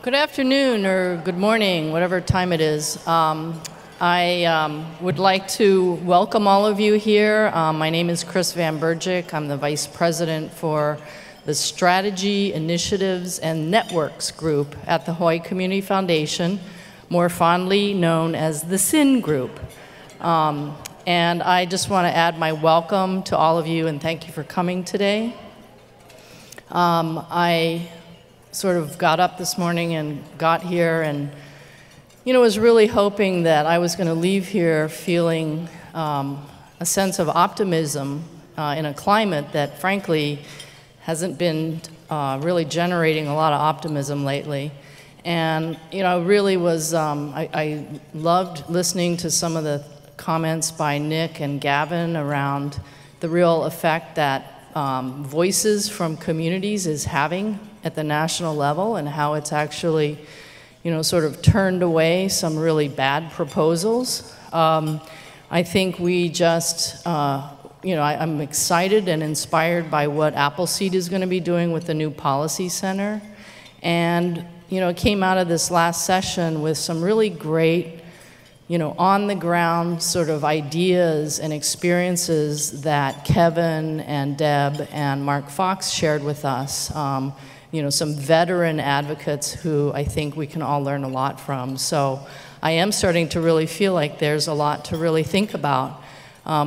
Good afternoon or good morning, whatever time it is. I would like to welcome all of you here. My name is Chris Van Bergic. I'm the Vice President for the Strategy, Initiatives, and Networks Group at the Hawaii Community Foundation, more fondly known as the SIN Group. And I just want to add my welcome to all of you and thank you for coming today. I sort of got up this morning and got here and, was really hoping that I was going to leave here feeling a sense of optimism in a climate that, frankly, hasn't been really generating a lot of optimism lately. And, really was, I loved listening to some of the comments by Nick and Gavin around the real effect that voices from communities is having at the national level and how it's actually, sort of turned away some really bad proposals. I think we just, I'm excited and inspired by what Appleseed is going to be doing with the new policy center. And, it came out of this last session with some really great, on the ground sort of ideas and experiences that Kevin and Deb and Mark Fox shared with us. Some veteran advocates who I think we can all learn a lot from. So I am starting to really feel like there's a lot to really think about.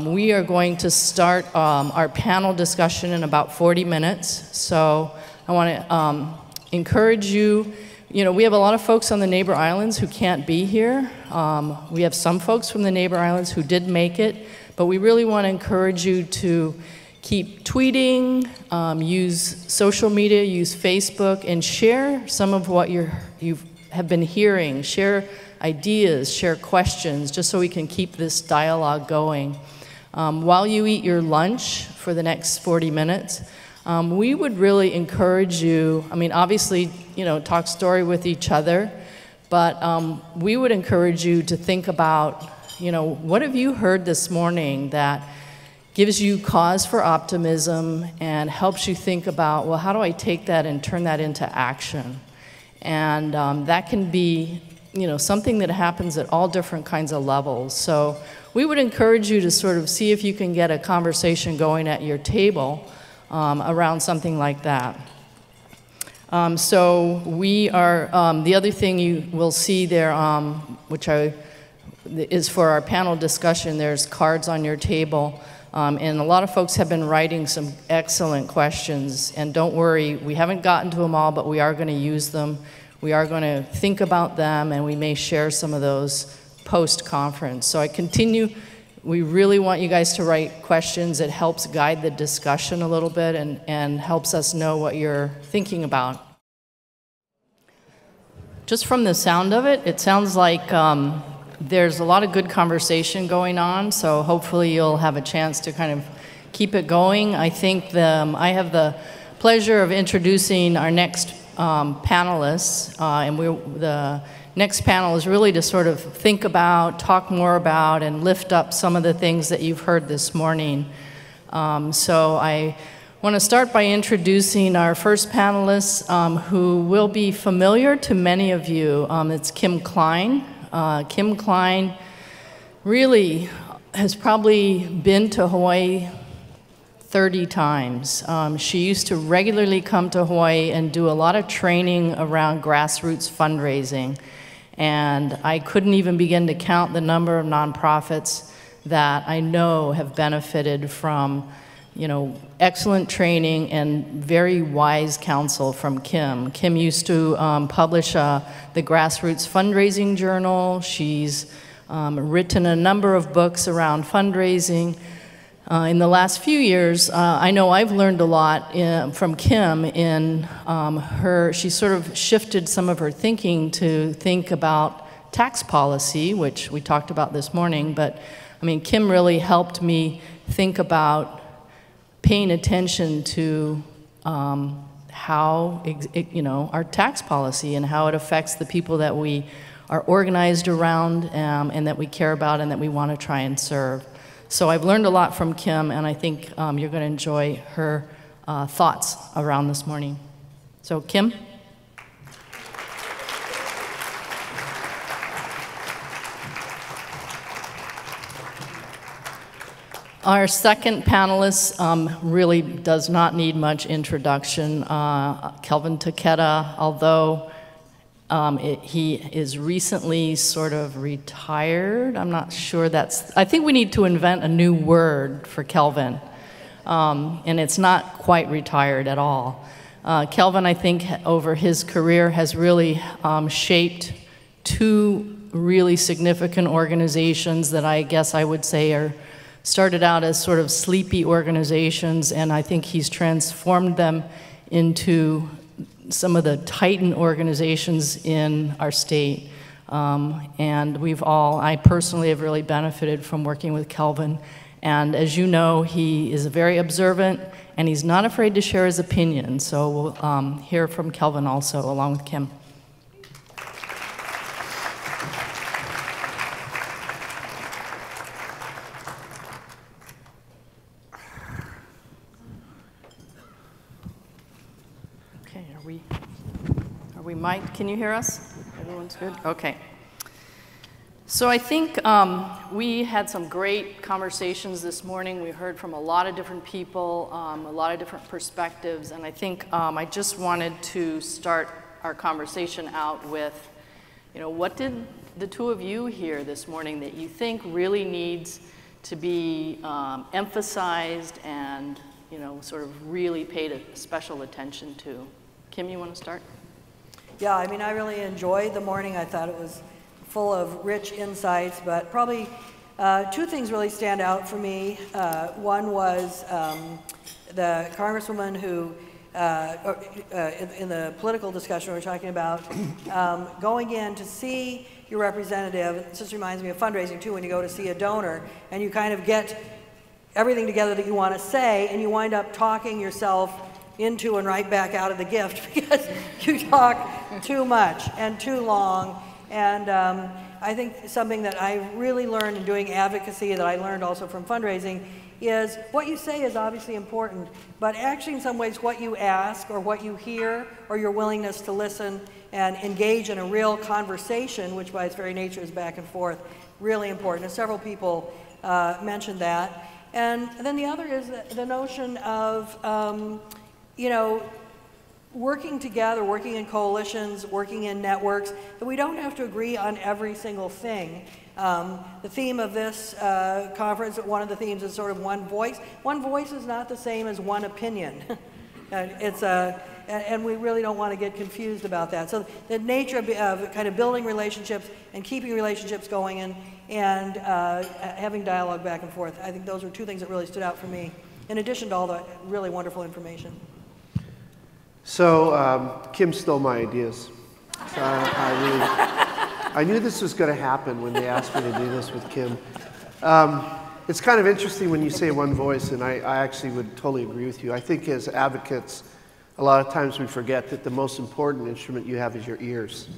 We are going to start our panel discussion in about 40 minutes. So I want to encourage you. We have a lot of folks on the neighbor islands who can't be here. We have some folks from the neighbor islands who did make it, but we really want to encourage you to keep tweeting, use social media, use Facebook, and share some of what you have been hearing. Share ideas, share questions, just so we can keep this dialogue going. While you eat your lunch for the next 40 minutes, we would really encourage you, obviously, talk story with each other, but we would encourage you to think about, what have you heard this morning that gives you cause for optimism and helps you think about, well, how do I take that and turn that into action? And that can be, something that happens at all different kinds of levels. So we would encourage you to sort of see if you can get a conversation going at your table around something like that. So we are, the other thing you will see there, which is for our panel discussion, there's cards on your table. And a lot of folks have been writing some excellent questions. And don't worry, we haven't gotten to them all, but we are going to use them. We are going to think about them, and we may share some of those post-conference. So I continue. We really want you guys to write questions. It helps guide the discussion a little bit and helps us know what you're thinking about. Just from the sound of it, it sounds like there's a lot of good conversation going on, so hopefully you'll have a chance to kind of keep it going. I think I have the pleasure of introducing our next panelists, and the next panel is really to sort of think about, talk more about, and lift up some of the things that you've heard this morning. So I want to start by introducing our first panelist, who will be familiar to many of you. It's Kim Klein. Kim Klein really has probably been to Hawaii 30 times. She used to regularly come to Hawaii and do a lot of training around grassroots fundraising. And I couldn't even begin to count the number of nonprofits that I know have benefited from, excellent training and very wise counsel from Kim. Kim used to publish the Grassroots Fundraising Journal. She's written a number of books around fundraising. In the last few years, I know I've learned a lot from Kim in she sort of shifted some of her thinking to think about tax policy, which we talked about this morning, but Kim really helped me think about paying attention to how, our tax policy and how it affects the people that we are organized around and that we care about and that we want to try and serve. So I've learned a lot from Kim, and I think you're going to enjoy her thoughts around this morning. So Kim? Our second panelist really does not need much introduction. Kelvin Taketa, although he is recently sort of retired. I'm not sure I think we need to invent a new word for Kelvin. And it's not quite retired at all. Kelvin, I think, over his career has really shaped two really significant organizations that I guess I would say started out as sort of sleepy organizations, and I think he's transformed them into some of the titan organizations in our state. And I personally have really benefited from working with Kelvin. And as you know, he is very observant, and he's not afraid to share his opinion. So we'll hear from Kelvin also, along with Kim. Okay, are we mic'd? Can you hear us? Everyone's good? Okay. So I think we had some great conversations this morning. We heard from a lot of different people, a lot of different perspectives, and I think I just wanted to start our conversation out with, what did the two of you hear this morning that you think really needs to be emphasized and, sort of really paid special attention to? Kim, you want to start? Yeah, I mean, I really enjoyed the morning. I thought it was full of rich insights, but probably two things really stand out for me. One was the congresswoman who, in the political discussion we were talking about, going in to see your representative. It just reminds me of fundraising too, when you go to see a donor and you kind of get everything together that you want to say, and you wind up talking yourself into and right back out of the gift because you talk too much and too long. And I think something that I really learned in doing advocacy, that I learned also from fundraising, is what you say is obviously important, but actually in some ways what you ask or what you hear or your willingness to listen and engage in a real conversation, which by its very nature is back and forth, really important. And several people mentioned that. And then the other is the notion of, working together, working in coalitions, working in networks, that we don't have to agree on every single thing. The theme of this conference, one of the themes is sort of one voice. One voice is not the same as one opinion. And we really don't want to get confused about that. So the nature of kind of building relationships and keeping relationships going and having dialogue back and forth, I think those are two things that really stood out for me, in addition to all the really wonderful information. So Kim stole my ideas. So I knew this was going to happen when they asked me to do this with Kim. It's kind of interesting when you say one voice, and I actually would totally agree with you. I think as advocates, a lot of times we forget that the most important instrument you have is your ears.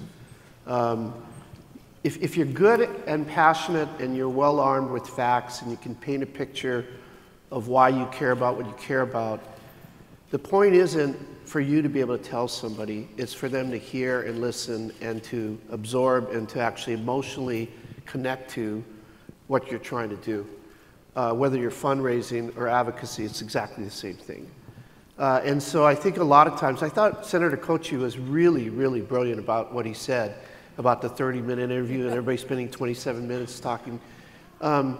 If you're good and passionate and you're well armed with facts and you can paint a picture of why you care about what you care about, the point isn't for you to be able to tell somebody, it's for them to hear and listen and to absorb and to actually emotionally connect to what you're trying to do. Whether you're fundraising or advocacy, it's exactly the same thing. And so I think a lot of times, I thought Senator Kochi was really, really brilliant about what he said about the 30-minute interview and everybody spending 27 minutes talking. I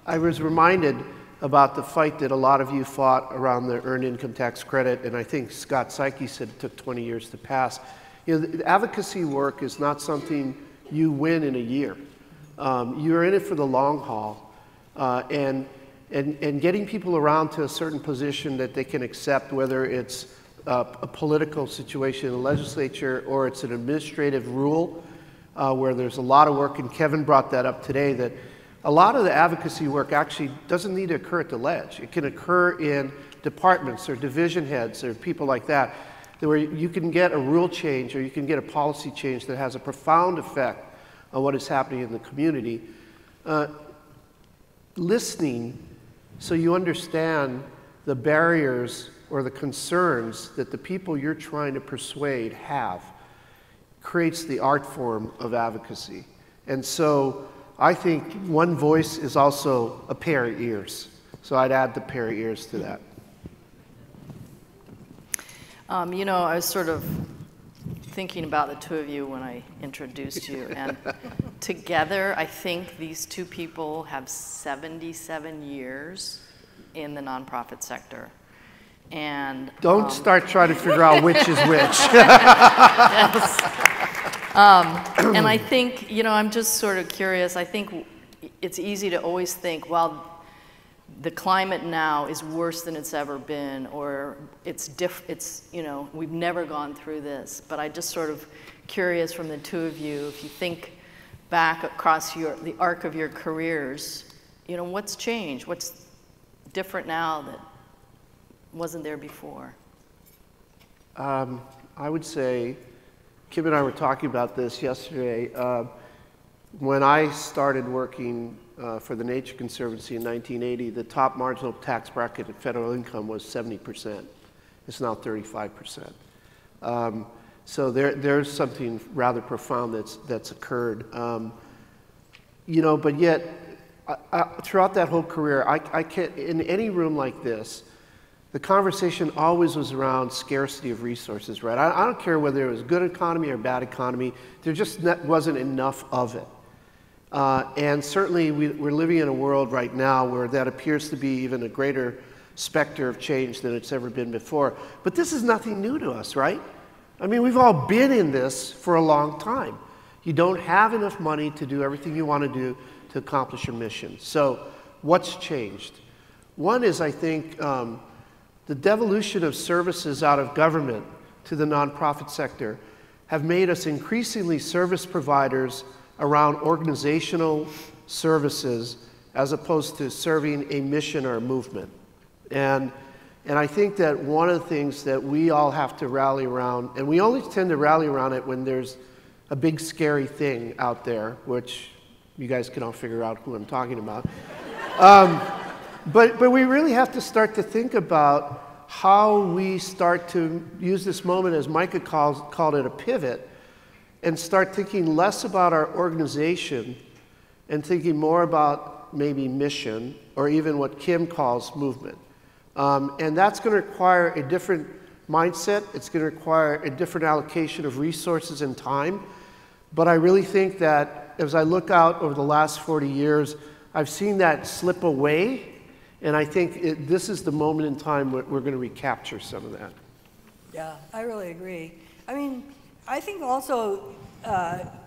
was reminded about the fight that a lot of you fought around the earned income tax credit, and I think Scott Psyche said it took 20 years to pass. The advocacy work is not something you win in a year. You're in it for the long haul, and getting people around to a certain position that they can accept, whether it's a political situation in the legislature or it's an administrative rule where there's a lot of work, and Kevin brought that up today, that a lot of the advocacy work actually doesn't need to occur at the ledge. It can occur in departments or division heads or people like that, where you can get a rule change or you can get a policy change that has a profound effect on what is happening in the community. Listening so you understand the barriers or the concerns that the people you're trying to persuade have creates the art form of advocacy. And so I think one voice is also a pair of ears. So I'd add the pair of ears to that. You know, I was sort of thinking about the two of you when I introduced you, and together I think these two people have 77 years in the nonprofit sector. And don't start trying to figure out which is which. Yes. And I think, you know, I'm just sort of curious. I think it's easy to always think, well, the climate now is worse than it's ever been, or it's you know, we've never gone through this. But I just sort of curious from the two of you, if you think back across the arc of your careers, you know, what's changed? What's different now that wasn't there before? I would say, Kim and I were talking about this yesterday. When I started working for the Nature Conservancy in 1980, the top marginal tax bracket at federal income was 70%. It's now 35%. So there's something rather profound that's occurred. You know, but yet, throughout that whole career, I can't, in any room like this, the conversation always was around scarcity of resources, right? I don't care whether it was good economy or bad economy, there just wasn't enough of it. And certainly we're living in a world right now where that appears to be even a greater specter of change than it's ever been before. But this is nothing new to us, right? I mean, we've all been in this for a long time. You don't have enough money to do everything you want to do to accomplish your mission. So what's changed? One is, I think, the devolution of services out of government to the nonprofit sector have made us increasingly service providers around organizational services as opposed to serving a mission or a movement. And I think that one of the things that we all have to rally around, and we only tend to rally around it when there's a big scary thing out there, which you guys can all figure out who I'm talking about. But we really have to start to think about how we start to use this moment, as Micah called it, a pivot, and start thinking less about our organization and thinking more about maybe mission, or even what Kim calls movement. And that's going to require a different mindset. It's going to require a different allocation of resources and time. But I really think that as I look out over the last 40 years, I've seen that slip away. And I think this is the moment in time where we're going to recapture some of that. Yeah, I really agree. I mean, I think also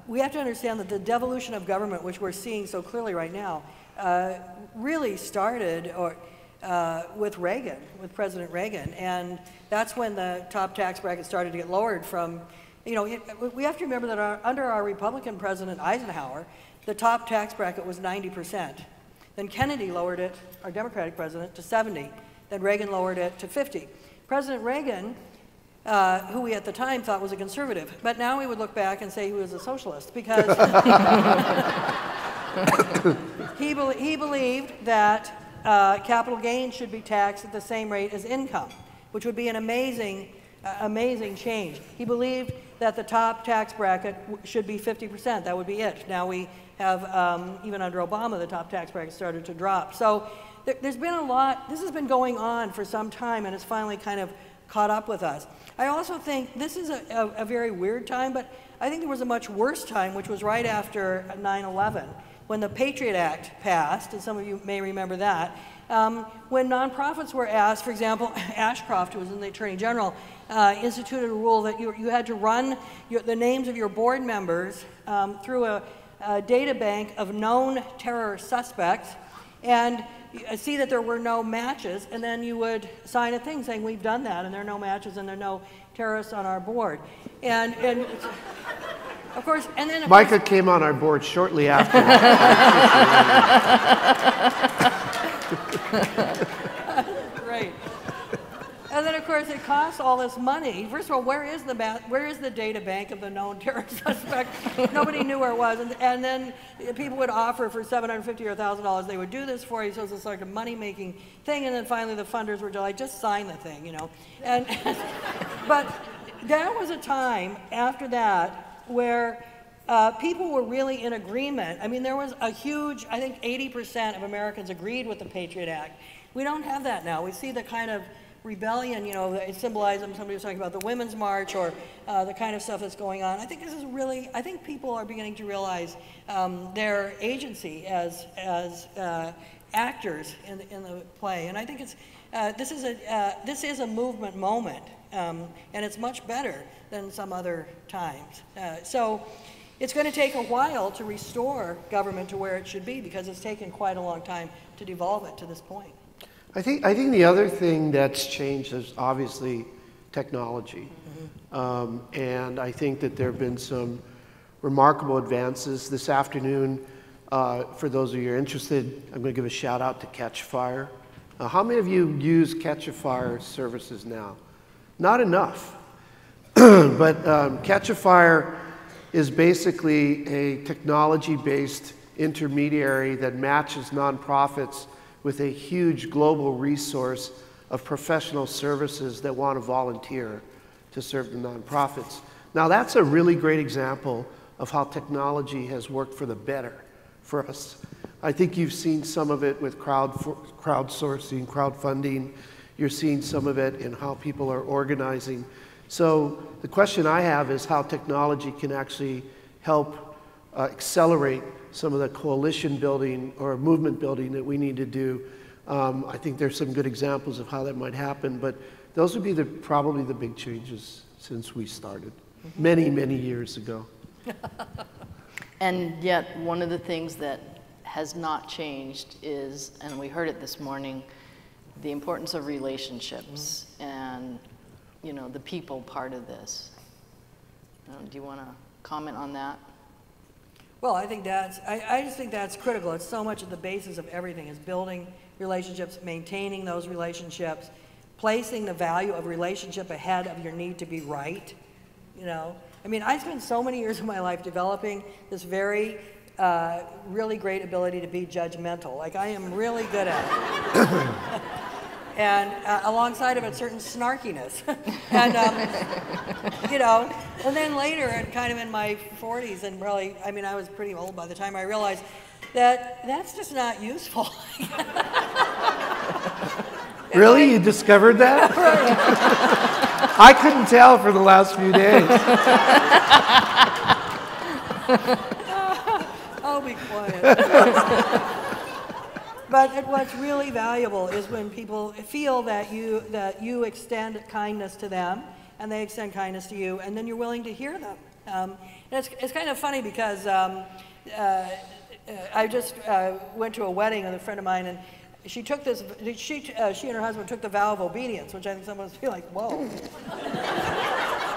we have to understand that the devolution of government, which we're seeing so clearly right now, really started with Reagan, with President Reagan. And that's when the top tax bracket started to get lowered from, you know, we have to remember that under our Republican President Eisenhower, the top tax bracket was 90%. Then Kennedy lowered it, our Democratic president, to 70. Then Reagan lowered it to 50. President Reagan, who we at the time thought was a conservative, but now we would look back and say he was a socialist because he believed that capital gains should be taxed at the same rate as income, which would be an amazing change. He believed that the top tax bracket should be 50%. That would be it. Now we have, even under Obama, the top tax bracket started to drop. So there's been a lot. This has been going on for some time, and it's finally kind of caught up with us. I also think this is a very weird time, but I think there was a much worse time, which was right after 9/11, when the Patriot Act passed, and some of you may remember that, when nonprofits were asked, for example, Ashcroft, who was in the Attorney General, instituted a rule that you had to run the names of your board members through a data bank of known terror suspects, and see that there were no matches, and then you would sign a thing saying we've done that, and there are no matches, and there are no terrorists on our board. And of course, and then Micah came on our board shortly after. Right. And then, of course, it costs all this money. First of all, where is the data bank of the known terror suspect? Nobody knew where it was. And then people would offer for $750 or $1,000, they would do this for you. So it's like a money-making thing. And then finally the funders were like, just sign the thing, you know. But there was a time after that where people were really in agreement. I mean, there was a huge, I think 80% of Americans agreed with the Patriot Act. We don't have that now. We see the kind of rebellion, you know, it symbolized, somebody was talking about the Women's March or the kind of stuff that's going on. I think this is really, I think people are beginning to realize their agency as actors in the play. And I think it's, this is a movement moment, and it's much better than some other times. So it's going to take a while to restore government to where it should be, because it's taken quite a long time to devolve it to this point. I think the other thing that's changed is obviously technology. And I think that there have been some remarkable advances. This afternoon, for those of you who are interested, I'm going to give a shout out to Catch Fire. How many of you use Catch a Fire services now? Not enough. But Catch a Fire is basically a technology-based intermediary that matches nonprofits with a huge global resource of professional services that want to volunteer to serve the nonprofits. Now that's a really great example of how technology has worked for the better for us. I think you've seen some of it with crowdsourcing, crowdfunding. You're seeing some of it in how people are organizing. So the question I have is how technology can actually help accelerate some of the coalition building or movement building that we need to do. I think there's some good examples of how that might happen, but those would be probably the big changes since we started many, many years ago. And yet one of the things that has not changed is, and we heard it this morning, the importance of relationships and, you know, the people part of this. Do you want to comment on that? Well, I think I just think that's critical. It's so much of the basis of everything is building relationships, maintaining those relationships, placing the value of relationship ahead of your need to be right. You know, I mean, I spent so many years of my life developing this very, really great ability to be judgmental. Like, I am really good at it. And alongside of it, certain snarkiness. And, you know, and then later, and kind of in my 40s, and really, I mean, I was pretty old by the time I realized that that's just not useful. Really? You discovered that? I couldn't tell for the last few days. I'll be quiet. But what's really valuable is when people feel that you extend kindness to them, and they extend kindness to you, and then you're willing to hear them. And it's kind of funny because I just went to a wedding with a friend of mine, and she took this. She and her husband took the vow of obedience, which I think someone would be like, "Whoa."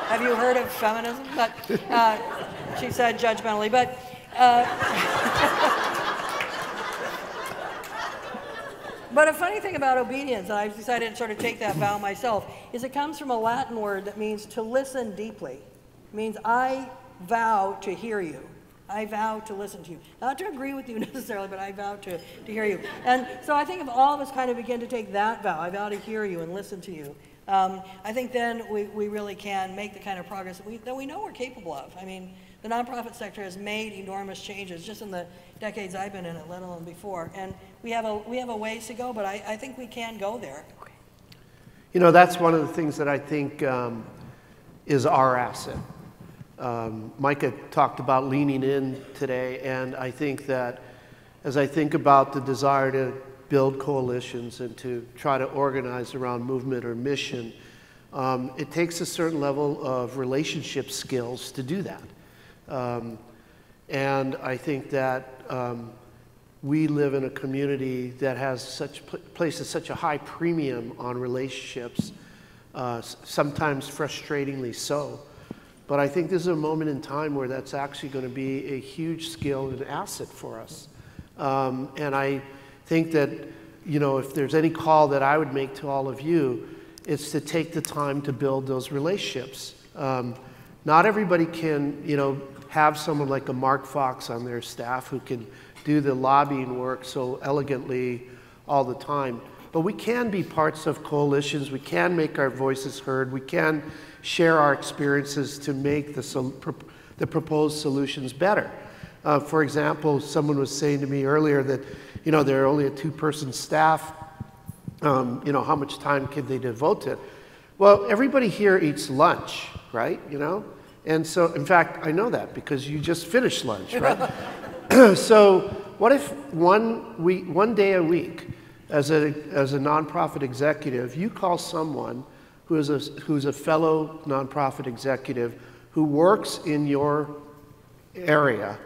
Have you heard of feminism? But she said judgmentally, but. But a funny thing about obedience, and I've decided to sort of take that vow myself, is it comes from a Latin word that means to listen deeply. It means I vow to hear you. I vow to listen to you. Not to agree with you necessarily, but I vow to hear you. And so I think if all of us kind of begin to take that vow, I vow to hear you and listen to you, I think then we really can make the kind of progress that we know we're capable of. I mean, the nonprofit sector has made enormous changes just in the decades I've been in it, let alone before. And we have a ways to go, but I think we can go there. You know, that's one of the things that I think is our asset. Micah talked about leaning in today, and I think that as I think about the desire to build coalitions and to try to organize around movement or mission, it takes a certain level of relationship skills to do that. And I think that we live in a community that has places such a high premium on relationships, sometimes frustratingly so. But I think this is a moment in time where that's actually going to be a huge skill and asset for us. And I think that, you know, if there's any call that I would make to all of you, it's to take the time to build those relationships. Not everybody can, you know, have someone like a Mark Fox on their staff who can do the lobbying work so elegantly all the time. But we can be parts of coalitions. We can make our voices heard. We can share our experiences to make the proposed solutions better. For example, someone was saying to me earlier that, they're only a 2-person staff. How much time can they devote to it? Well, everybody here eats lunch, right? And so, in fact, I know that because you just finished lunch, right? So what if one day a week, as a nonprofit executive, you call someone who's a fellow nonprofit executive who works in your area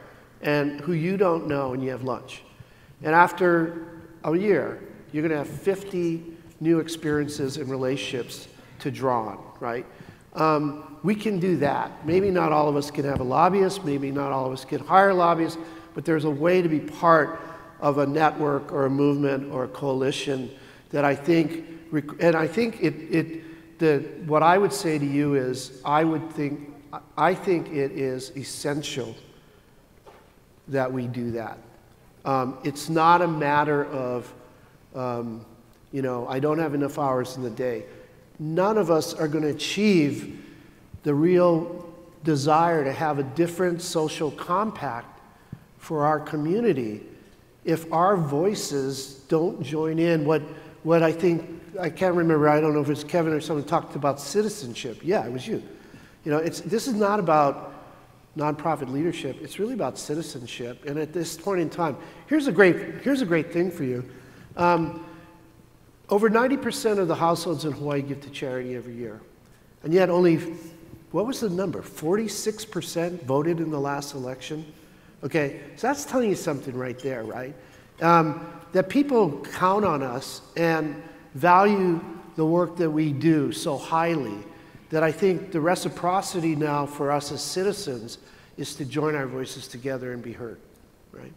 and who you don't know, and you have lunch. And after a year, you're going to have 50 new experiences and relationships to draw on, right? We can do that. Maybe not all of us can have a lobbyist, maybe not all of us can hire lobbyists, but there's a way to be part of a network or a movement or a coalition that I think, and I think what I would say to you is, I think it is essential that we do that. It's not a matter of, I don't have enough hours in the day. None of us are going to achieve the real desire to have a different social compact for our community if our voices don't join in. What I think, I can't remember, I don't know if it's Kevin or someone talked about citizenship. Yeah, it was you. This is not about nonprofit leadership. It's really about citizenship. And at this point in time, here's a great thing for you. Over 90% of the households in Hawaii give to charity every year. And yet only, what was the number? 46% voted in the last election? Okay, so that's telling you something right there, right? That people count on us and value the work that we do so highly that I think the reciprocity now for us as citizens is to join our voices together and be heard, right?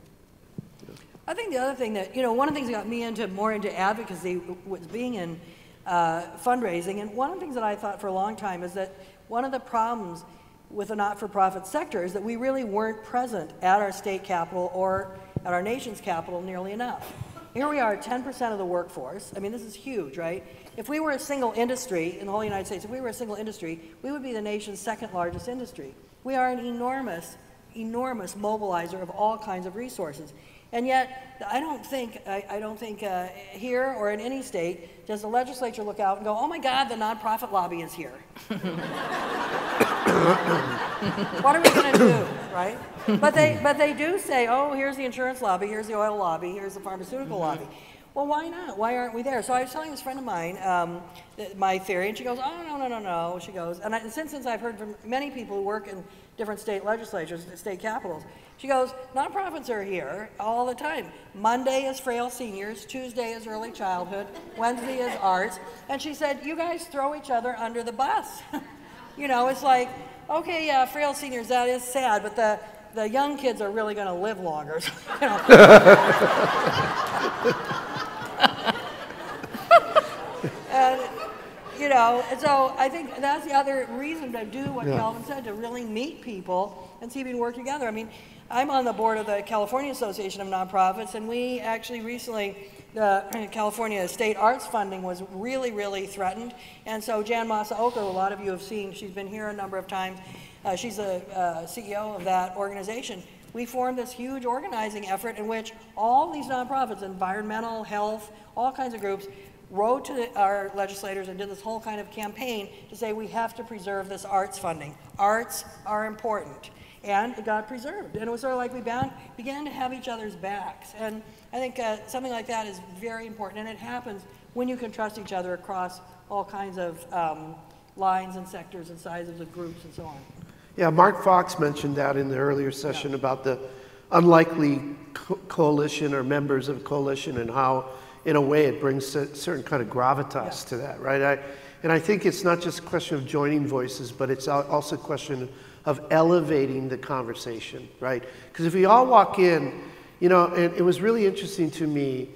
I think the other thing that, one of the things that got me more into advocacy was being in fundraising. And one of the things that I thought for a long time is that one of the problems with the not-for-profit sector is that we really weren't present at our state capital or at our nation's capital nearly enough. Here we are, 10% of the workforce. I mean, this is huge, right? If we were a single industry in the whole United States, if we were a single industry, we would be the nation's second largest industry. We are an enormous, enormous mobilizer of all kinds of resources. And yet, I don't think here or in any state does the legislature look out and go, oh my God, the nonprofit lobby is here. What are we going to do, right? But they do say, oh, here's the insurance lobby, here's the oil lobby, here's the pharmaceutical lobby. Well, why not? Why aren't we there? So I was telling this friend of mine my theory, and she goes, oh, no. She goes, and since I've heard from many people who work in different state legislatures, state capitals, she goes, nonprofits are here all the time. Monday is frail seniors, Tuesday is early childhood, Wednesday is arts, and she said, you guys throw each other under the bus. It's like, okay, yeah, frail seniors, that is sad, but the young kids are really going to live longer. And so I think that's the other reason to do what Kelvin said, to really meet people and see if we can work together. I mean, I'm on the board of the California Association of Nonprofits, and we actually recently, the California state arts funding was really, really threatened. And so Jan Masaoka, a lot of you have seen, she's been here a number of times. She's the CEO of that organization. We formed this huge organizing effort in which all these nonprofits, environmental, health, all kinds of groups, wrote to our legislators and did this whole kind of campaign to say we have to preserve this arts funding. Arts are important. And it got preserved. And it was sort of like we began to have each other's backs. And I think something like that is very important. And it happens when you can trust each other across all kinds of lines and sectors and sizes of groups and so on. Yeah, Mark Fox mentioned that in the earlier session about the unlikely coalition or members of a coalition and how, in a way, it brings a certain kind of gravitas to that, right? And I think it's not just a question of joining voices, but it's also a question of elevating the conversation, right? Because if we all walk in, and it was really interesting to me,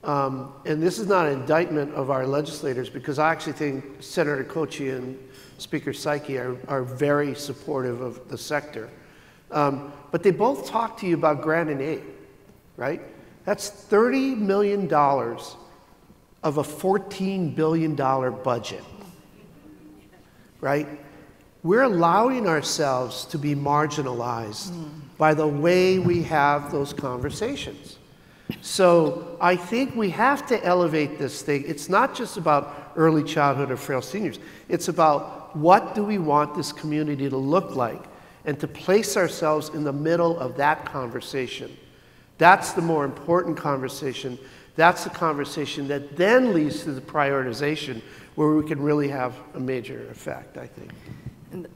and this is not an indictment of our legislators, because I actually think Senator Kochi and Speaker Psyche are very supportive of the sector. But they both talk to you about grant and aid, right? That's $30 million of a $14 billion budget, right? we're allowing ourselves to be marginalized by the way we have those conversations. So I think we have to elevate this thing. It's not just about early childhood or frail seniors. It's about what do we want this community to look like, and to place ourselves in the middle of that conversation. That's the more important conversation. That's the conversation that then leads to the prioritization where we can really have a major effect, I think.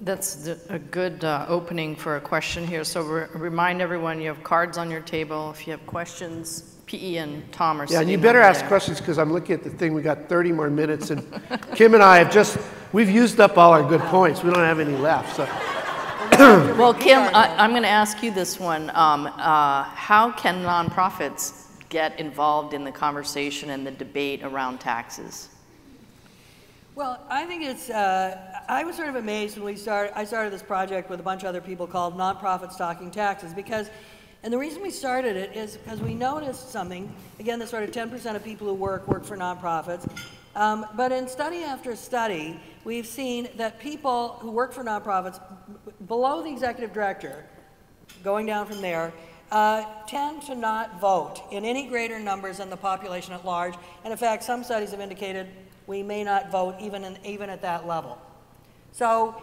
That's a good opening for a question here. So remind everyone you have cards on your table. If you have questions, PE and Tom are sitting. Yeah, and you better ask questions because I'm looking at the thing. We got 30 more minutes, and Kim and I we've used up all our good points. We don't have any left. So. Well, Kim, I'm going to ask you this one. How can nonprofits get involved in the conversation and the debate around taxes? Well, I think it's, I was sort of amazed when I started this project with a bunch of other people called Nonprofits Talking Taxes, and the reason we started it is because we noticed something, again, the sort of 10% of people who work for nonprofits, but in study after study, we've seen that people who work for nonprofits below the executive director, going down from there, tend to not vote in any greater numbers than the population at large, and in fact, some studies have indicated we may not vote even at that level. So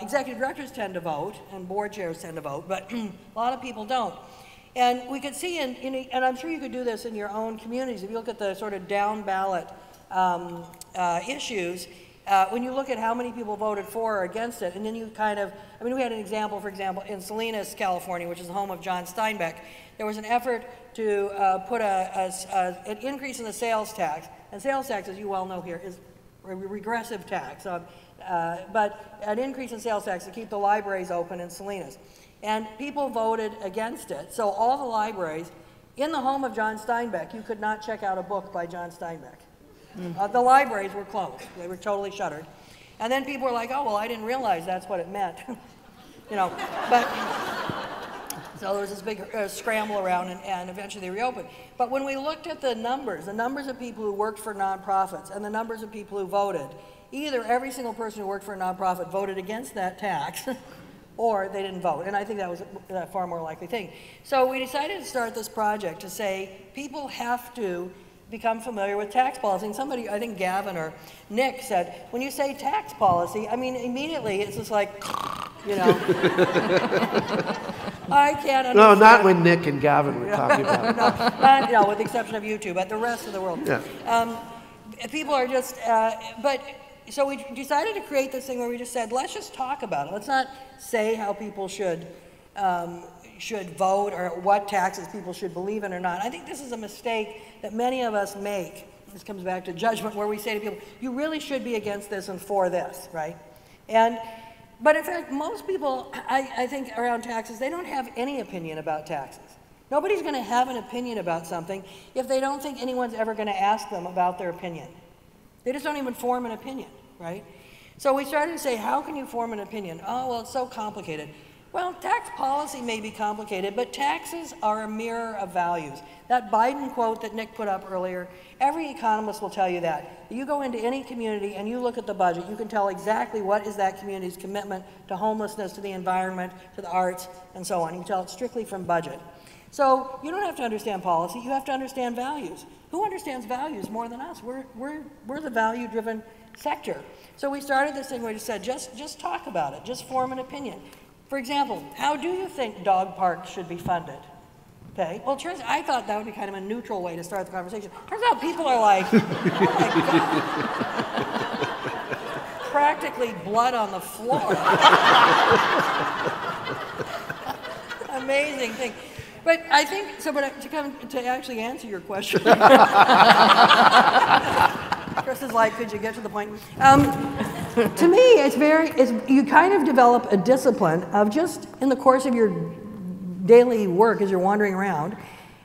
executive directors tend to vote and board chairs tend to vote, but a lot of people don't. And we could see, and I'm sure you could do this in your own communities, if you look at the sort of down ballot issues, when you look at how many people voted for or against it, and then you kind of, I mean, we had an example, for example, in Salinas, California, which is the home of John Steinbeck, there was an effort to put an increase in the sales tax. And sales tax, as you well know here, is a regressive tax, but an increase in sales tax to keep the libraries open in Salinas. And people voted against it. So all the libraries, in the home of John Steinbeck, you could not check out a book by John Steinbeck. The libraries were closed. They were totally shuttered. And then people were like, oh, well, I didn't realize that's what it meant. But so there was this big scramble around, and eventually they reopened. But when we looked at the numbers of people who worked for nonprofits and the numbers of people who voted, either every single person who worked for a nonprofit voted against that tax, or they didn't vote. And I think that was a far more likely thing. So we decided to start this project to say people have to become familiar with tax policy. And somebody, I think Gavin or Nick said, when you say tax policy, I mean, immediately it's just like, I can't understand. No, not when Nick and Gavin were talking about it. No, with the exception of you two, but the rest of the world. Yeah. People are just, so we decided to create this thing where we just said, let's just talk about it. Let's not say how people should vote or what taxes people should believe in or not. I think this is a mistake that many of us make. This comes back to judgment, where we say to people, you really should be against this and for this, right? But in fact, most people, I think, around taxes, they don't have any opinion about taxes. Nobody's going to have an opinion about something if they don't think anyone's ever going to ask them about their opinion. They just don't even form an opinion, right? So we started to say, how can you form an opinion? Oh, well, it's so complicated. Well, tax policy may be complicated, but taxes are a mirror of values. That Biden quote that Nick put up earlier, every economist will tell you that. You go into any community and you look at the budget, you can tell exactly what is that community's commitment to homelessness, to the environment, to the arts, and so on. You can tell it strictly from budget. So you don't have to understand policy, you have to understand values. Who understands values more than us? We're the value-driven sector. So we started this thing where we said, just talk about it, just form an opinion. For example, how do you think dog parks should be funded? Okay, well, I thought that would be kind of a neutral way to start the conversation. Turns out people are like, oh my God. Practically blood on the floor. Amazing thing. But I think, to actually answer your question, Chris is like, could you get to the point? To me, you kind of develop a discipline of just in the course of your daily work as you're wandering around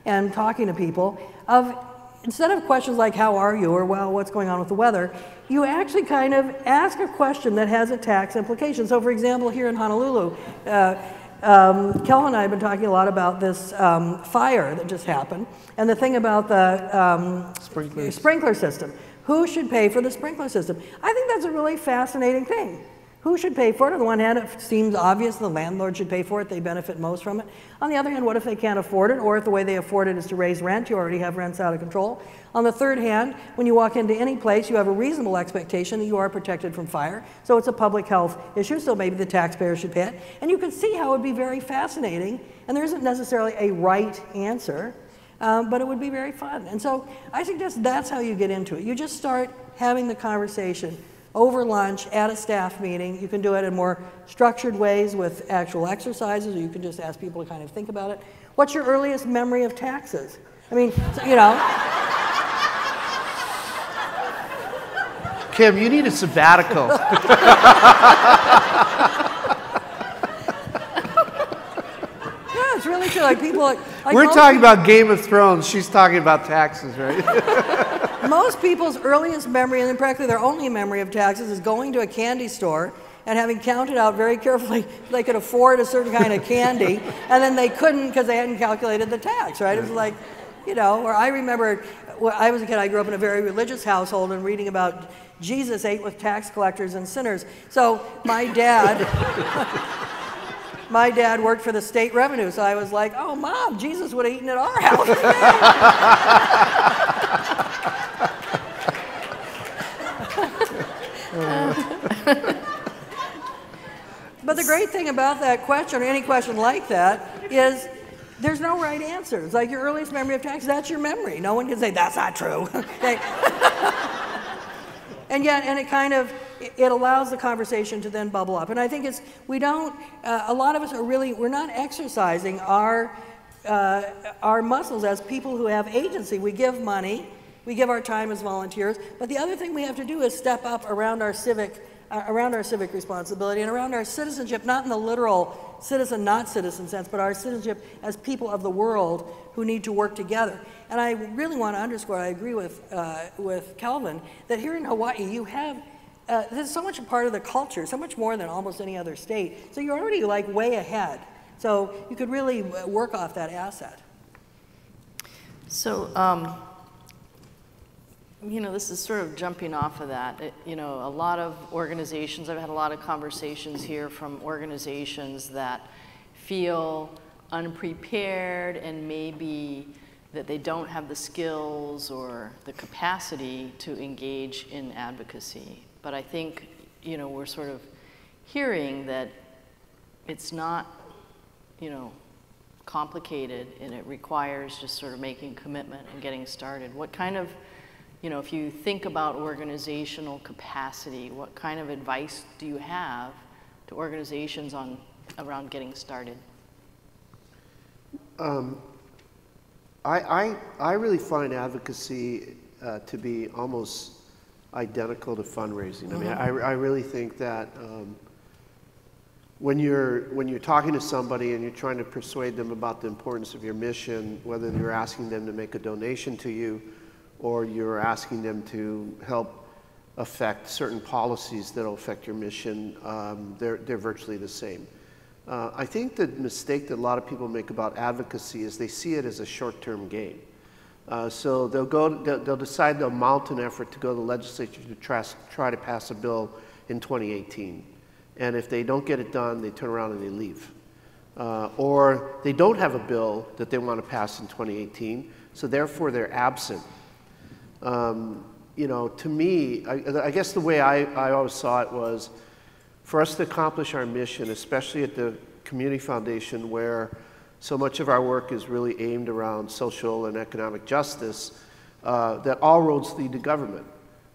and talking to people, of instead of questions like, how are you, or well, what's going on with the weather, you actually kind of ask a question that has a tax implication. So for example, here in Honolulu, Kelvin and I have been talking a lot about this fire that just happened, and the thing about the sprinkler system. Who should pay for the sprinkler system? I think that's a really fascinating thing. Who should pay for it? On the one hand, it seems obvious the landlord should pay for it. They benefit most from it. On the other hand, what if they can't afford it, or if the way they afford it is to raise rent? You already have rents out of control. On the third hand, when you walk into any place, you have a reasonable expectation that you are protected from fire. So it's a public health issue, so maybe the taxpayer should pay it. And you can see how it would be very fascinating. And there isn't necessarily a right answer, but it would be very fun. And so I suggest that's how you get into it. You just start having the conversation over lunch, at a staff meeting. You can do it in more structured ways with actual exercises, or you can just ask people to kind of think about it. What's your earliest memory of taxes? I mean, you know. Kim, you need a sabbatical. Yeah, it's really true. Like people, like We're talking about Game of Thrones. She's talking about taxes, right? Most people's earliest memory, and then practically their only memory of taxes, is going to a candy store and having counted out very carefully they could afford a certain kind of candy, and then they couldn't because they hadn't calculated the tax, right? It was like, you know, or I remember when I was a kid, I grew up in a very religious household and reading about Jesus ate with tax collectors and sinners. So my dad, my dad worked for the state revenue, so I was like, oh, Mom, Jesus would have eaten at our house. But the great thing about that question, or any question like that, is there's no right answer. It's like your earliest memory of taxes, that's your memory. No one can say, that's not true. And yet, and it kind of, it allows the conversation to then bubble up. And I think it's, we don't, a lot of us are really, we're not exercising our muscles as people who have agency. We give money, we give our time as volunteers, but the other thing we have to do is step up around our civic responsibility and around our citizenship, not in the literal citizen, not citizen sense, but our citizenship as people of the world who need to work together. And I really want to underscore, I agree with Kelvin, that here in Hawaii you have, this is so much a part of the culture, so much more than almost any other state. So you're already like way ahead. So you could really work off that asset. So, you know, this is sort of jumping off of that. You know, a lot of organizations, I've had a lot of conversations here from organizations that feel unprepared and maybe that they don't have the skills or the capacity to engage in advocacy. But I think, you know, we're sort of hearing that it's not, you know, complicated, and it requires just sort of making commitment and getting started. What kind of, you know, if you think about organizational capacity, what kind of advice do you have to organizations around getting started? I really find advocacy to be almost identical to fundraising. Mm-hmm. I mean, I really think that when you're talking to somebody and you're trying to persuade them about the importance of your mission, whether you're asking them to make a donation to you or you're asking them to help affect certain policies that will affect your mission, they're virtually the same. I think the mistake that a lot of people make about advocacy is they see it as a short-term game. So they'll decide they'll mount an effort to go to the legislature to try to pass a bill in 2018. And if they don't get it done, they turn around and they leave. Or they don't have a bill that they want to pass in 2018, so therefore they're absent. You know, to me, I guess the way I always saw it was, for us to accomplish our mission, especially at the Community Foundation, where so much of our work is really aimed around social and economic justice, that all roads lead to government.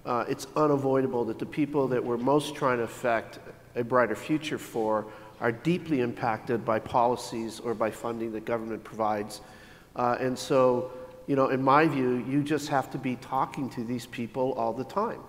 It's unavoidable that the people that we're most trying to affect a brighter future for are deeply impacted by policies or by funding that government provides. And so, you know, in my view, you just have to be talking to these people all the time.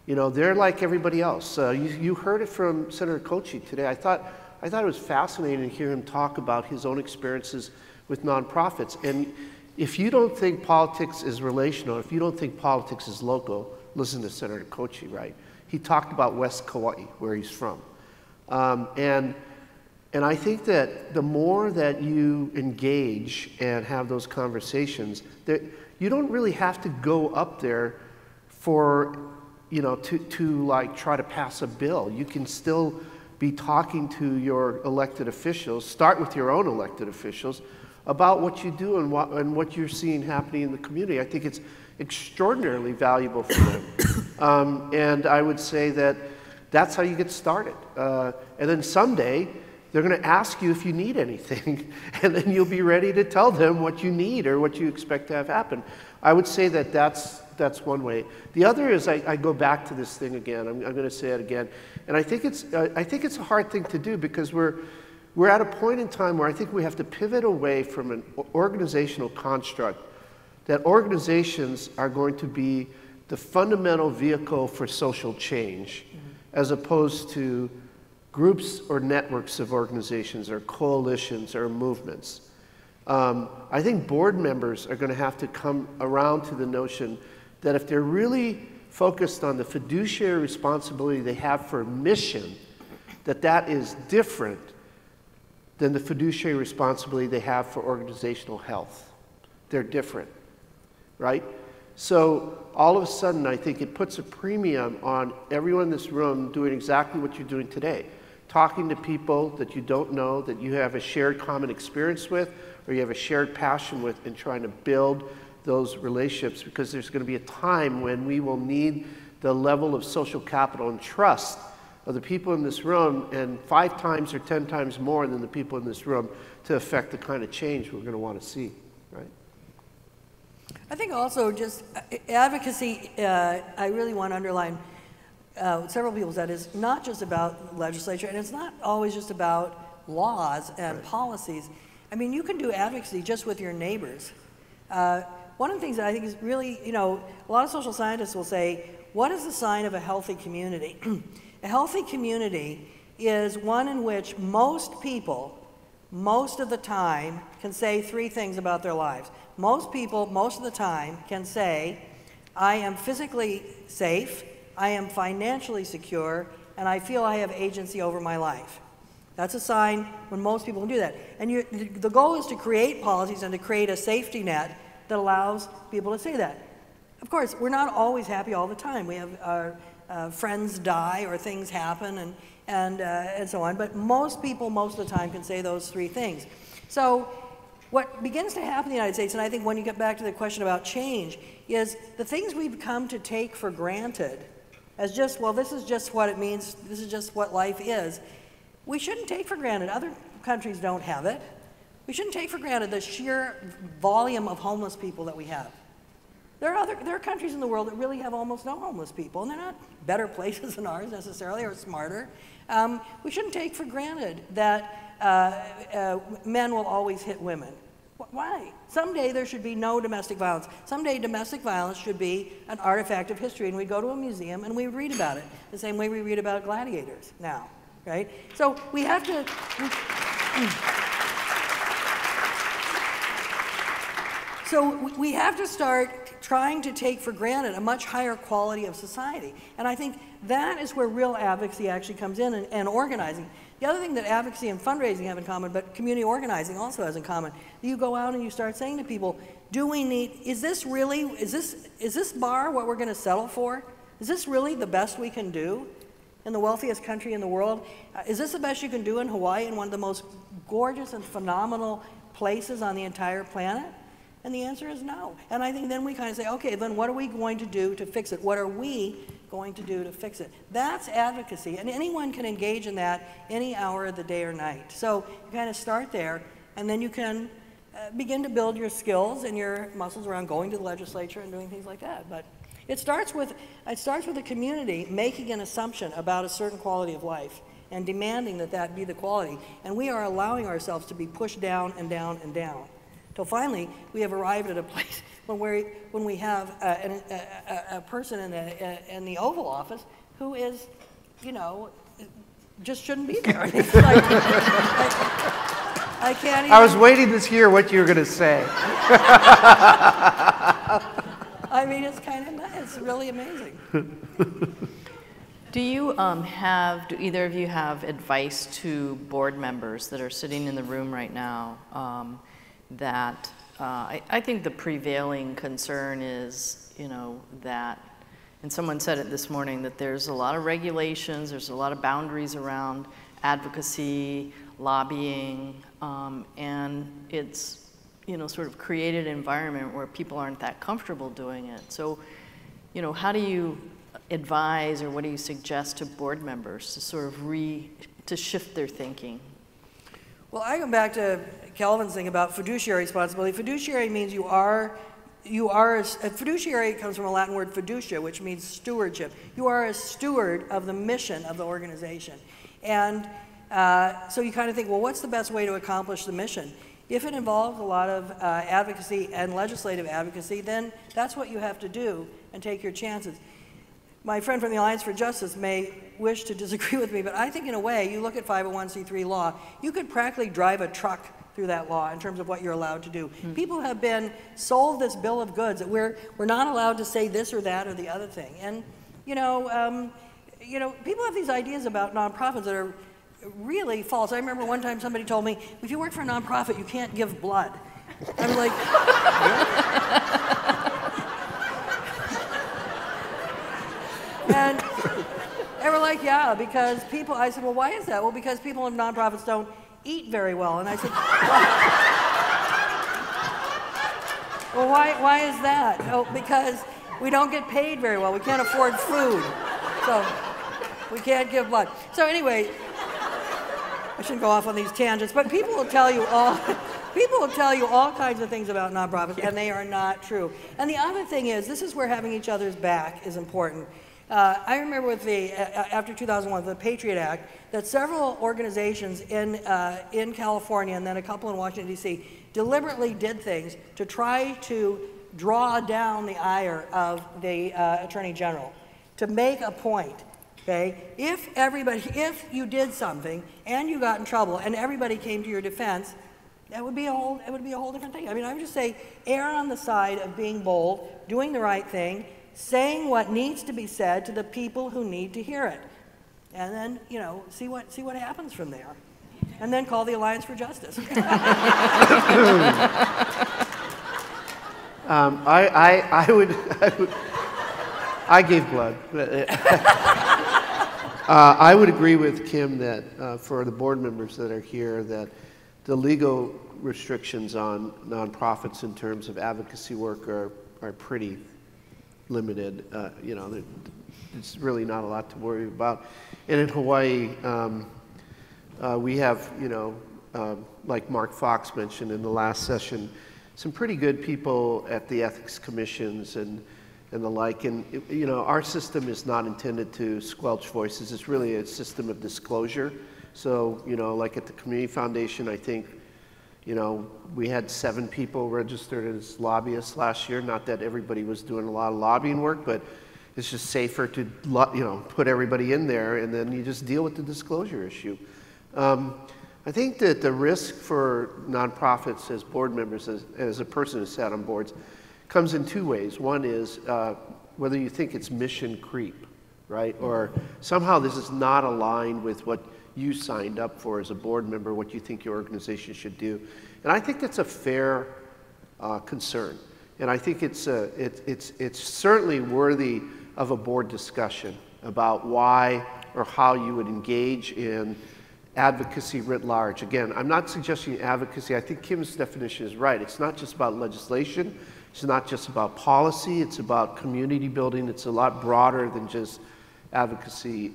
You know, they're like everybody else. You heard it from Senator Kochi today. I thought it was fascinating to hear him talk about his own experiences with nonprofits. And if you don't think politics is relational, if you don't think politics is local, listen to Senator Kochi, right? He talked about West Kauai, where he's from. And I think that the more that you engage and have those conversations, that you don't really have to go up there for you know, to like try to pass a bill. You can still be talking to your elected officials, start with your own elected officials, about what you do and what you're seeing happening in the community. I think it's extraordinarily valuable for them. And I would say that that's how you get started. And then someday, they're going to ask you if you need anything, and then you'll be ready to tell them what you need or what you expect to have happen. I would say that that's one way. The other is I go back to this thing again. I'm going to say it again, and I think it's a hard thing to do because we're at a point in time where I think we have to pivot away from an organizational construct that organizations are going to be the fundamental vehicle for social change, as opposed to groups or networks of organizations or coalitions or movements. I think board members are going to have to come around to the notion that if they're really focused on the fiduciary responsibility they have for mission, that is different than the fiduciary responsibility they have for organizational health. They're different, right? So all of a sudden, I think it puts a premium on everyone in this room doing exactly what you're doing today. Talking to people that you don't know, that you have a shared common experience with, or you have a shared passion with, and trying to build those relationships, because there's going to be a time when we will need the level of social capital and trust of the people in this room, and 5 times or 10 times more than the people in this room, to affect the kind of change we're going to want to see, right? I think also just advocacy, I really want to underline several people said, is not just about legislature, and it's not always just about laws and policies. I mean, you can do advocacy just with your neighbors. One of the things that I think is really, you know, a lot of social scientists will say, what is the sign of a healthy community? A healthy community is one in which most people, most of the time, can say 3 things about their lives. Most people, most of the time, can say, I am physically safe, I am financially secure, and I feel I have agency over my life. That's a sign when most people can do that. And the goal is to create policies and to create a safety net that allows people to say that. Of course, we're not always happy all the time. We have our friends die or things happen and so on. But most people, most of the time, can say those 3 things. So what begins to happen in the United States, and I think when you get back to the question about change, is the things we've come to take for granted as just, well, this is just what it means, this is just what life is, we shouldn't take for granted. Other countries don't have it. We shouldn't take for granted the sheer volume of homeless people that we have. There are countries in the world that really have almost no homeless people, and they're not better places than ours necessarily, or smarter. We shouldn't take for granted that men will always hit women. Why? Someday there should be no domestic violence. Someday domestic violence should be an artifact of history, and we go to a museum and we read about it, the same way we read about gladiators now, right? So we have to... So we have to start trying to take for granted a much higher quality of society. And I think that is where real advocacy actually comes in, and organizing. The other thing that advocacy and fundraising have in common, but community organizing also has in common, you go out and you start saying to people, do we need, is this bar what we're going to settle for? Is this really the best we can do in the wealthiest country in the world? Is this the best you can do in Hawaii, in one of the most gorgeous and phenomenal places on the entire planet? And the answer is no. And I think then we kind of say, okay, then what are we going to do to fix it? What are we going to do to fix it? That's advocacy, and anyone can engage in that any hour of the day or night. So you kind of start there, and then you can begin to build your skills and your muscles around going to the legislature and doing things like that. But it starts with the community making an assumption about a certain quality of life and demanding that that be the quality. And we are allowing ourselves to be pushed down and down and down. Till finally, we have arrived at a place when we have a person in the Oval Office who is, you know, just shouldn't be there. It's like, I can't even... I was waiting to hear what you were going to say. I mean, it's really amazing. Do you do either of you have advice to board members that are sitting in the room right now? That I think the prevailing concern is, you know, that and someone said it this morning, that there's a lot of regulations, there's a lot of boundaries around advocacy, lobbying, and it's, you know, sort of created an environment where people aren't that comfortable doing it. So, you know, how do you advise, or what do you suggest to board members to sort of to shift their thinking? Well, I go back to Kelvin's thing about fiduciary responsibility. Fiduciary means fiduciary comes from a Latin word fiducia, which means stewardship. You are a steward of the mission of the organization. And so you kind of think, well, what's the best way to accomplish the mission? If it involves a lot of advocacy and legislative advocacy, then that's what you have to do and take your chances. My friend from the Alliance for Justice may wish to disagree with me, but I think in a way, you look at 501c3 law, you could practically drive a truck through that law in terms of what you're allowed to do. People have been sold this bill of goods that we're not allowed to say this or that or the other thing. And people have these ideas about nonprofits that are really false. I remember one time somebody told me, if you work for a nonprofit, you can't give blood. I was like, and they were like, yeah, because people, I said, well, why is that? Well, because people in nonprofits don't eat very well. And I said, well, why is that? Oh, because we don't get paid very well. We can't afford food. So we can't give blood. So anyway, I shouldn't go off on these tangents, but people will tell you all kinds of things about nonprofits, and they are not true. And the other thing is, this is where having each other's back is important. I remember with after 2001, the Patriot Act, that several organizations in California and then a couple in Washington, D.C. deliberately did things to try to draw down the ire of the Attorney General, to make a point. Okay? If you did something and you got in trouble and everybody came to your defense, it would be a whole different thing. I mean, I would just say, err on the side of being bold, doing the right thing, saying what needs to be said to the people who need to hear it, and then see what happens from there, and then call the Alliance for Justice. I gave blood. I would agree with Kim that for the board members that are here, that the legal restrictions on nonprofits in terms of advocacy work are pretty limited. It's really not a lot to worry about. And in Hawaii, we have, like Mark Fox mentioned in the last session, some pretty good people at the ethics commissions and the like. And our system is not intended to squelch voices. It's really a system of disclosure. So, like at the Community Foundation, I think, we had 7 people registered as lobbyists last year. Not that everybody was doing a lot of lobbying work, but it's just safer to, put everybody in there, and then you just deal with the disclosure issue. I think that the risk for nonprofits as board members, as a person who sat on boards, comes in 2 ways. One is whether you think it's mission creep, right? Or somehow this is not aligned with what you signed up for as a board member, what you think your organization should do. And I think that's a fair concern. And I think it's certainly worthy of a board discussion about why or how you would engage in advocacy writ large. Again, I'm not suggesting advocacy. I think Kim's definition is right. It's not just about legislation. It's not just about policy. It's about community building. It's a lot broader than just advocacy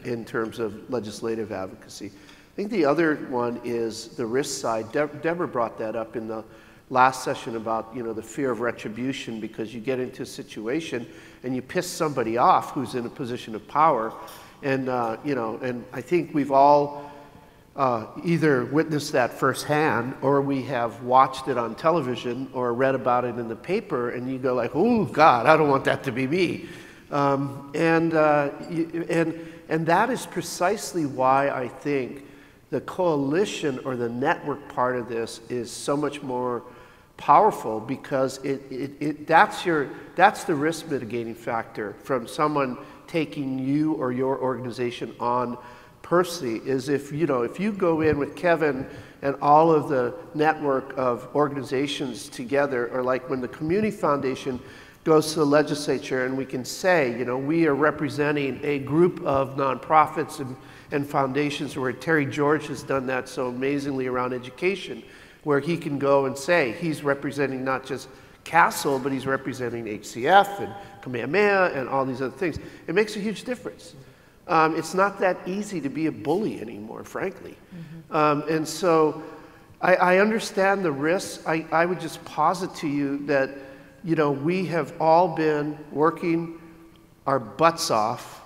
in terms of legislative advocacy. I think the other one is the risk side. Deborah brought that up in the last session about the fear of retribution, because you get into a situation and you piss somebody off who's in a position of power, and and I think we've all either witnessed that firsthand, or we have watched it on television or read about it in the paper, and you go like, oh God, I don't want that to be me. And that is precisely why I think the coalition or the network part of this is so much more powerful, because that's the risk mitigating factor from someone taking you or your organization on personally, is if you go in with Kelvin and all of the network of organizations together, or like when the Community Foundation goes to the legislature and we can say, you know, we are representing a group of nonprofits and foundations, where Terry George has done that so amazingly around education, where he can go and say he's representing not just Castle, but he's representing HCF and Kamehameha and all these other things. It makes a huge difference. It's not that easy to be a bully anymore, frankly. And so I understand the risks. I would just posit to you that, you know, we have all been working our butts off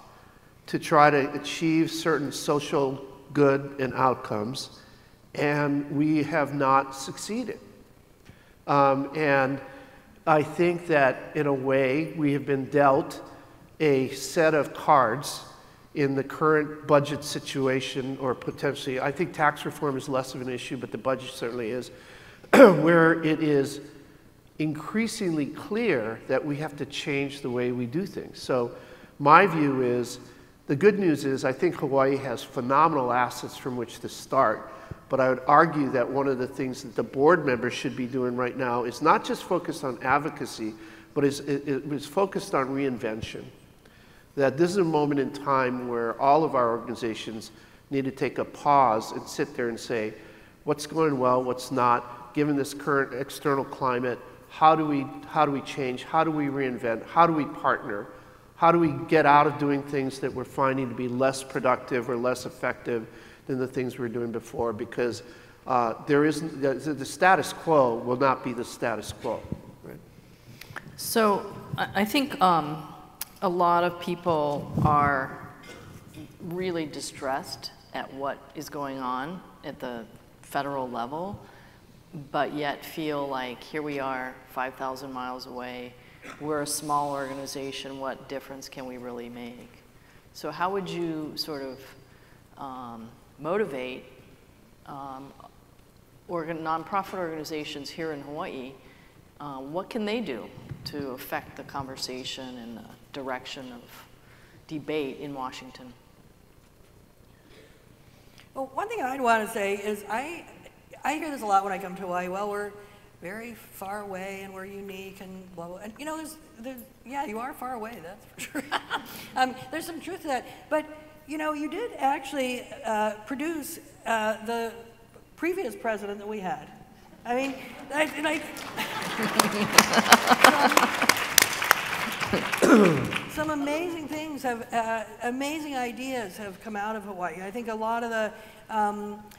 to try to achieve certain social good and outcomes, and we have not succeeded. And I think that, in a way, we have been dealt a set of cards in the current budget situation, or potentially, I think tax reform is less of an issue, but the budget certainly is, where it is increasingly clear that we have to change the way we do things. So my view is, the good news is, I think Hawaii has phenomenal assets from which to start, but I would argue that one of the things that the board members should be doing right now is not just focused on advocacy, but is focused on reinvention. That this is a moment in time where all of our organizations need to take a pause and sit there and say, what's going well, what's not, given this current external climate, how do we change, how do we reinvent, how do we partner, how do we get out of doing things that we're finding to be less productive or less effective than the things we were doing before, because the status quo will not be the status quo. Right? So I think a lot of people are really distressed at what is going on at the federal level, but yet feel like here we are 5,000 miles away, we're a small organization, what difference can we really make? So how would you sort of motivate nonprofit organizations here in Hawaii? What can they do to affect the conversation and the direction of debate in Washington? Well, one thing I'd want to say is I hear this a lot when I come to Hawaii. Well, we're very far away and we're unique and blah, blah. And, you know, yeah, you are far away, that's for sure. There's some truth to that. But, you know, you did actually produce the previous president that we had. I mean, some amazing things amazing ideas have come out of Hawaii. I think a lot of the,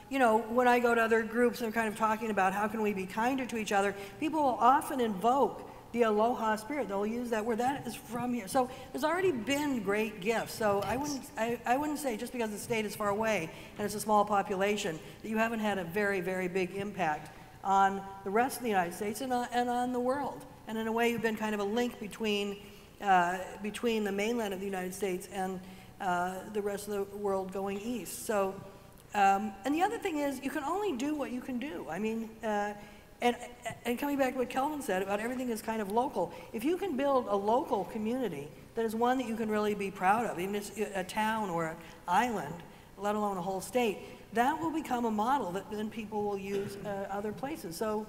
you know, when I go to other groups and kind of talking about how can we be kinder to each other, people will often invoke the aloha spirit. They'll use that word. That is from here. So there's already been great gifts. So I wouldn't say just because the state is far away and it's a small population that you haven't had a very, very big impact on the rest of the United States and on the world. And in a way, you've been kind of a link between the mainland of the United States and the rest of the world going east. So, and the other thing is, you can only do what you can do. I mean, and coming back to what Kelvin said about everything is kind of local. If you can build a local community that is one that you can really be proud of, even if it's a town or an island, let alone a whole state, that will become a model that then people will use other places. So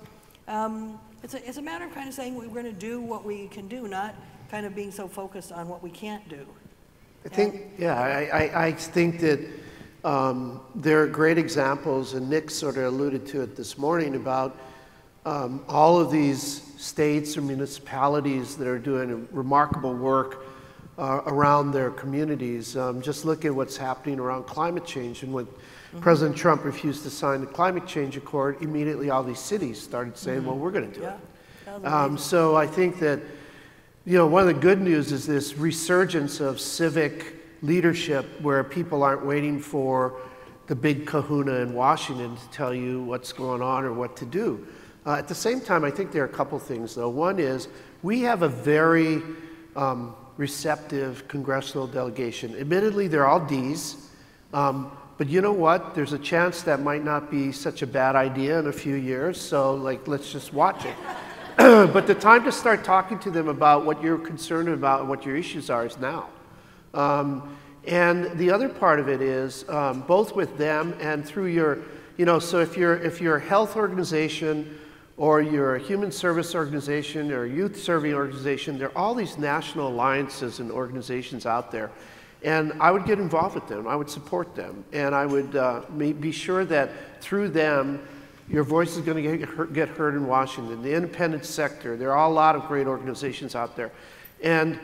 it's a matter of kind of saying we're going to do what we can do, not kind of being so focused on what we can't do. I think, yeah, I think that there are great examples, and Nick sort of alluded to it this morning, about all of these states or municipalities that are doing remarkable work around their communities. Just look at what's happening around climate change. And when President Trump refused to sign the climate change accord, immediately all these cities started saying, well, we're going to do it. So I think that, you know, one of the good news is this resurgence of civic leadership where people aren't waiting for the big kahuna in Washington to tell you what's going on or what to do. At the same time, I think there are a couple things, though. One is we have a very receptive congressional delegation. Admittedly, they're all Ds, but you know what? There's a chance that might not be such a bad idea in a few years, so like, let's just watch it. But the time to start talking to them about what you're concerned about and what your issues are is now. And the other part of it is both with them and through your, you know, so if you're a health organization or you're a human service organization or a youth serving organization, there are all these national alliances and organizations out there. And I would get involved with them. I would support them. And I would be sure that through them, your voice is going to get heard in Washington. The independent sector, there are a lot of great organizations out there. And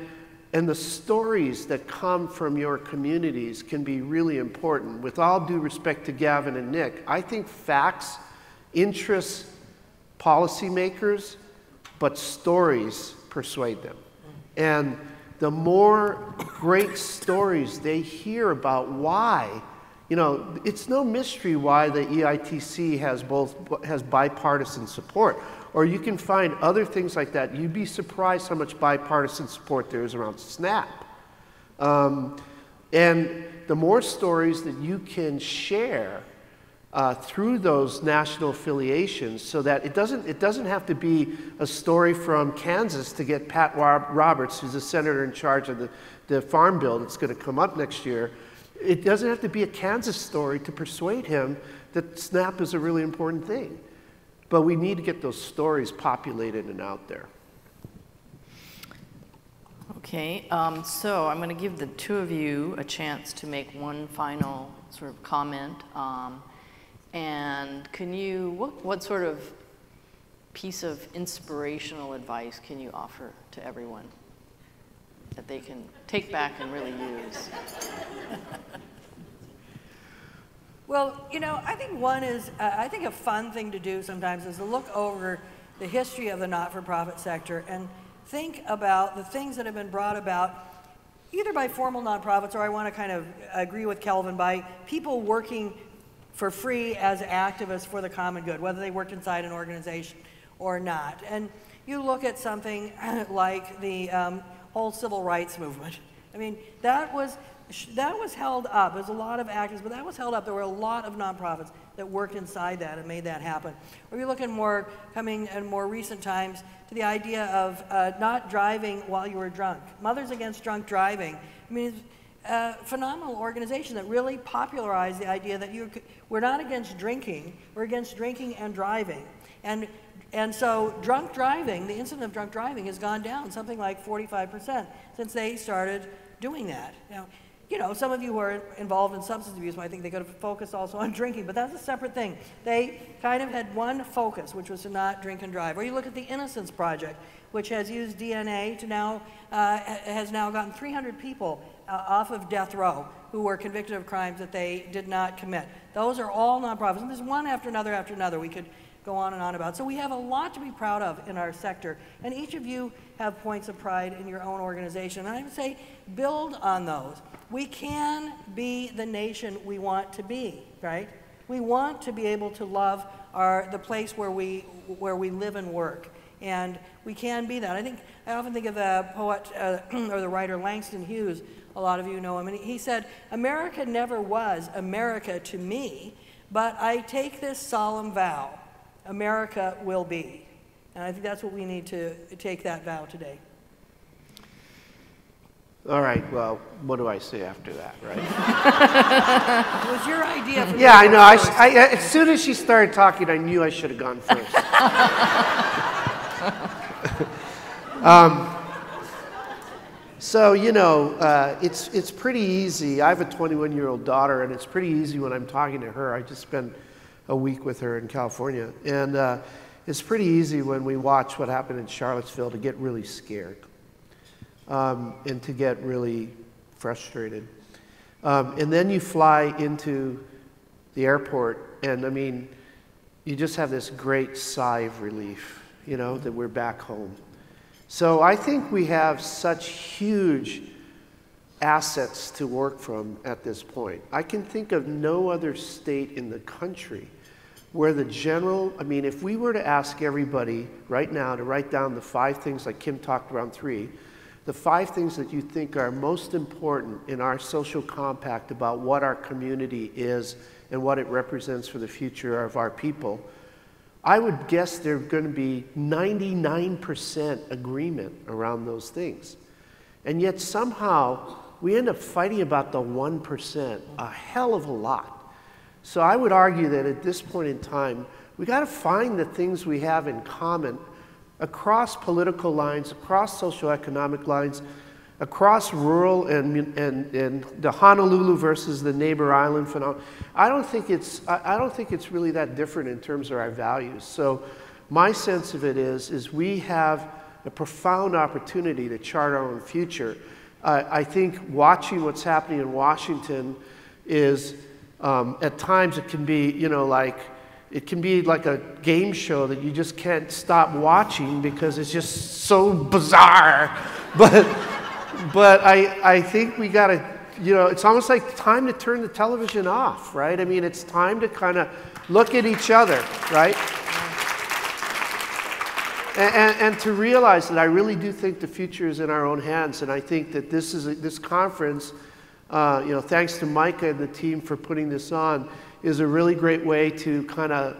the stories that come from your communities can be really important. With all due respect to Gavin and Nick, I think facts interest policymakers, but stories persuade them. And the more great stories they hear about why, you know, it's no mystery why the EITC has bipartisan support. Or you can find other things like that. You'd be surprised how much bipartisan support there is around SNAP. And the more stories that you can share through those national affiliations, so that it doesn't have to be a story from Kansas to get Pat Roberts, who's the senator in charge of the farm bill that's going to come up next year. It doesn't have to be a Kansas story to persuade him that SNAP is a really important thing. But we need to get those stories populated and out there. Okay, so I'm going to give the two of you a chance to make one final sort of comment. And can you, what sort of piece of inspirational advice can you offer to everyone that they can take back and really use? Well, you know, I think one is, I think a fun thing to do sometimes is to look over the history of the not-for-profit sector and think about the things that have been brought about either by formal nonprofits, or I want to kind of agree with Kelvin, by people working for free as activists for the common good, whether they worked inside an organization or not. And you look at something like the whole civil rights movement. I mean, that was held up. There's a lot of activists, but that was held up. There were a lot of nonprofits that worked inside that and made that happen. Or you look at coming in more recent times to the idea of not driving while you were drunk. Mothers Against Drunk Driving. I mean, it's a phenomenal organization that really popularized the idea that we're not against drinking, we're against drinking and driving. And so drunk driving, the incident of drunk driving has gone down something like 45% since they started doing that. Now, you know, some of you who are involved in substance abuse might think they could have focused also on drinking, but that's a separate thing. They kind of had one focus, which was to not drink and drive. Or you look at the Innocence Project, which has used DNA to now, has now gotten 300 people off of death row who were convicted of crimes that they did not commit. Those are all nonprofits, and there's one after another we could go on and on about. So we have a lot to be proud of in our sector, and each of you have points of pride in your own organization, and I would say build on those. We can be the nation we want to be, right? We want to be able to love the place where we live and work, and we can be that. I often think of the poet or the writer Langston Hughes. A lot of you know him, and he said, "America never was America to me, but I take this solemn vow, America will be." And I think that's what we need to take that vow today. All right, well, what do I say after that, right? It was your idea. For yeah, I know. As soon as she started talking, I knew I should have gone first. So, you know, it's pretty easy. I have a 21-year-old daughter, and it's pretty easy when I'm talking to her. I just spent a week with her in California. And it's pretty easy when we watch what happened in Charlottesville to get really scared and to get really frustrated. And then you fly into the airport, and I mean, you just have this great sigh of relief, you know, that we're back home. So I think we have such huge assets to work from at this point. I can think of no other state in the country where I mean, if we were to ask everybody right now to write down the 5 things, like Kim talked around 3, the 5 things that you think are most important in our social compact about what our community is and what it represents for the future of our people, I would guess there's going to be 99% agreement around those things. And yet somehow we end up fighting about the 1%, a hell of a lot. So I would argue that at this point in time, We got to find the things we have in common across political lines, across socioeconomic lines, across rural and the Honolulu versus the neighbor island phenomenon. I don't think it's really that different in terms of our values. So my sense of it is we have a profound opportunity to chart our own future. I think watching what's happening in Washington is, at times it can be, you know, like a game show that you just can't stop watching because it's just so bizarre. But I think we got to, you know, it's almost like time to turn the television off, right? I mean, it's time to kind of look at each other, right? And to realize that I really do think the future is in our own hands. And I think that this conference, you know, thanks to Micah and the team for putting this on, is a really great way to kind of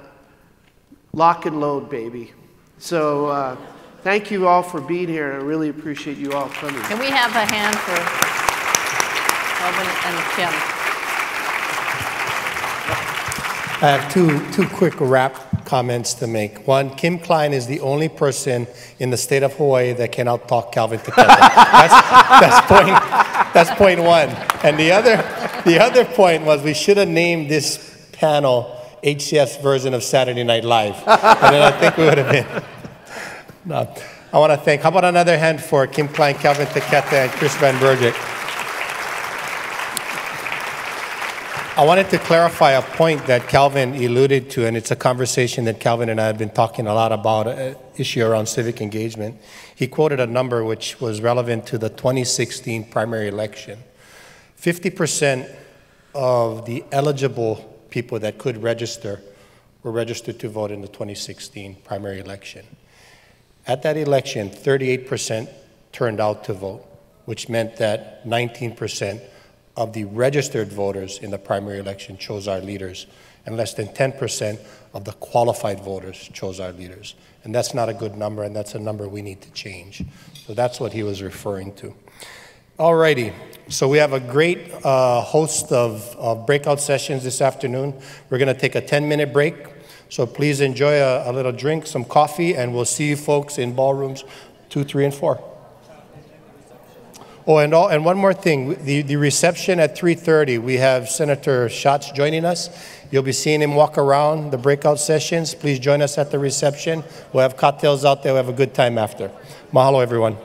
lock and load, baby. So thank you all for being here, and I really appreciate you all coming. Can we have a hand for Kelvin and Kim? I have two quick wrap comments to make. One, Kim Klein is the only person in the state of Hawaii that can out-talk Kelvin Taketa. That's point one. And the other point was we should have named this panel HCF's version of Saturday Night Live. And then I think we would have been. No. I want to thank, how about another hand for Kim Klein, Kelvin Taketa, and Chris Van Bergik. I wanted to clarify a point that Kelvin alluded to, and it's a conversation that Kelvin and I have been talking a lot about, an issue around civic engagement. He quoted a number which was relevant to the 2016 primary election. 50% of the eligible people that could register were registered to vote in the 2016 primary election. At that election, 38% turned out to vote, which meant that 19% of the registered voters in the primary election chose our leaders, and less than 10% of the qualified voters chose our leaders. And that's not a good number, and that's a number we need to change. So that's what he was referring to. Alrighty, so we have a great host of breakout sessions this afternoon. We're gonna take a 10-minute break, so please enjoy a little drink, some coffee, and we'll see you folks in ballrooms 2, 3, and 4. Oh, and one more thing, the reception at 3:30, we have Senator Schatz joining us. You'll be seeing him walk around the breakout sessions. Please join us at the reception. We'll have cocktails out there. We'll have a good time after. Mahalo, everyone.